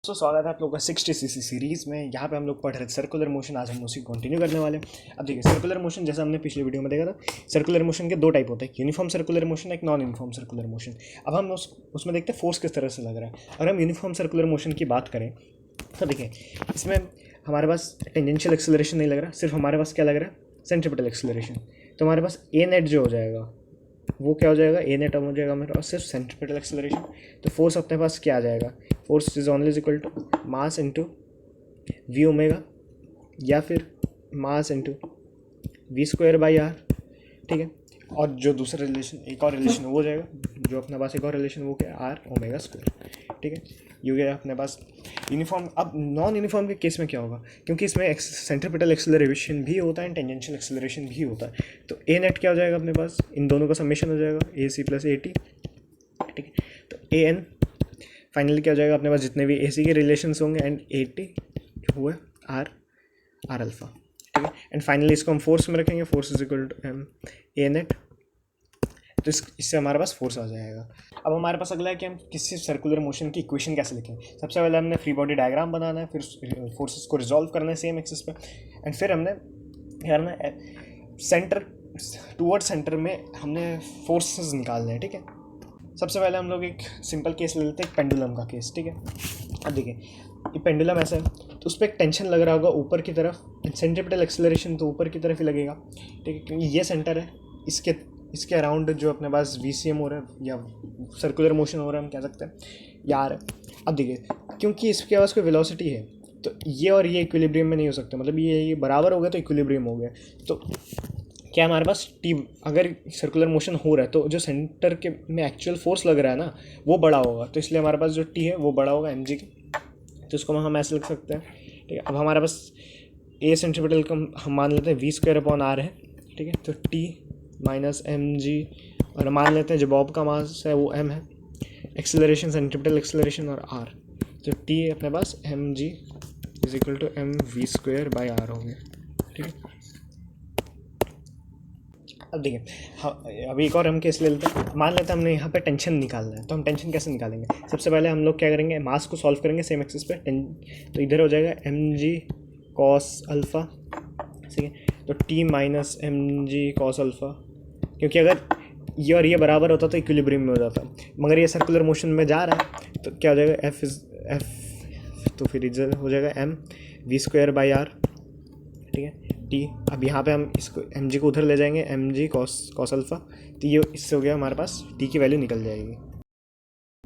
स्वागत है आप लोगों का 60cc सीरीज़ में। यहाँ पे हम लोग पढ़ रहे थे सर्कुलर मोशन। आज हम उसी कंटिन्यू करने वाले हैं। अब देखिए, सर्कुलर मोशन जैसा हमने पिछले वीडियो में देखा था, सर्कुलर मोशन के दो टाइप होते हैं, यूनिफॉर्म सर्कुलर मोशन, एक नॉन यूनिफॉर्म सर्कुलर मोशन। अब हम उसमें देखते हैं फोर्स किस तरह से लग रहा है। अगर हम यूनिफॉर्म सर्कुलर मोशन की बात करें तो देखिए, इसमें हमारे पास टेंजेंशियल एक्सेलरेशन नहीं लग रहा, सिर्फ हमारे पास क्या लग रहा है, सेंट्रीपिटल एक्सेलरेशन। तो हमारे पास ए नेट जो हो जाएगा वो क्या हो जाएगा, ए नेट हो जाएगा मेरे पास सिर्फ सेंट्रीपिटल एक्सेलरेशन। तो फोर्स अपने पास क्या आ जाएगा, force is only equal to mass into V omega, या फिर mass into V square by R. ठीक है, और जो दूसरा रिलेशन, एक और रिलेशन वो जाएगा, जो अपने पास एक और रिलेशन वो क्या है, आर ओमेगा स्क्वायर। ठीक है, ये गया अपने पास यूनिफॉर्म। अब नॉन यूनिफॉर्म के केस में क्या होगा, क्योंकि इसमें सेंट्रीपिटल एक्सेलरेशन भी होता है, टेंजेंशियल एक्सेलरेशन भी होता है। तो ए नेट क्या हो जाएगा अपने पास, इन दोनों का समेशन हो जाएगा, ए सी प्लस ए टी। ठीक है, तो ए एन फाइनली क्या हो जाएगा अपने पास, जितने भी ए सी के रिलेशंस होंगे, एंड ए टी जो हुआ आर अल्फा। ठीक है, एंड फाइनली इसको हम फोर्स में रखेंगे, force is equal to M A net. तो इससे हमारे पास फोर्स आ जाएगा। अब हमारे पास अगला है कि हम किसी सर्कुलर मोशन की इक्वेशन कैसे लिखेंगे। सबसे पहले हमने फ्री बॉडी डायग्राम बनाना है, फिर फोर्सेस को रिजॉल्व करना है सेम एक्सिस पे, एंड फिर हमने क्या करना है, सेंटर टूवर्ड सेंटर में हमने फोर्सेस निकालने हैं। ठीक है, सबसे पहले हम लोग एक सिंपल केस ले लेते हैं, पेंडुलम का केस। ठीक है, अब देखिए, ये पेंडुलम ऐसा है, तो उस पर एक टेंशन लग रहा होगा ऊपर की तरफ, सेंट्रीपिटल एक्सेलरेशन तो ऊपर की तरफ ही लगेगा। ठीक है, क्योंकि ये सेंटर है, इसके अराउंड जो अपने पास VCM हो रहा है या सर्कुलर मोशन हो रहा है, हम कह सकते हैं यार। अब देखिए, क्योंकि इसके पास कोई वेलोसिटी है, तो ये और ये इक्विलिब्रियम में नहीं हो सकते, मतलब ये बराबर हो गया तो इक्विलिब्रियम हो गया। तो क्या हमारे पास टी, अगर सर्कुलर मोशन हो रहा है तो जो सेंटर के में एक्चुअल फोर्स लग रहा है ना, वो बड़ा होगा, तो इसलिए हमारे पास जो टी है वो बड़ा होगा mg के। तो इसको हम ऐसे लिख सकते हैं। ठीक है, अब हमारे पास ए सेंट्रीपिटल का हम मान लेते हैं वी स्क्वायर अपॉन आर है। ठीक है, तो टी माइनस mg, और मान लेते हैं जो बॉब का मास है वो m है, एक्सेलरेशन सेंट्रीपिटल एक्सेलरेशन और r, तो t अपने पास mg is equal to M V square by R हो गया। ठीक है, अब देखिए, अभी एक और हम केस ले लेते हैं। मान लेते हैं हमने यहाँ पे टेंशन निकालना है, तो हम टेंशन कैसे निकालेंगे, सबसे पहले हम लोग क्या करेंगे, मास को सॉल्व करेंगे सेम एक्सिस पे। तो इधर हो जाएगा mg कॉस अल्फ़ा। ठीक है, तो t minus mg cos alpha, क्योंकि अगर ये और ये बराबर होता तो इक्विलिब्रियम में हो जाता, मगर ये सर्कुलर मोशन में जा रहा है, तो क्या हो जाएगा, एफ, तो फिर इधर हो जाएगा m V square by R. ठीक है, टी, अब यहाँ पे हम इसको mg को उधर ले जाएंगे, mg कॉस अल्फ़ा, तो ये इससे हो गया हमारे पास t की वैल्यू निकल जाएगी।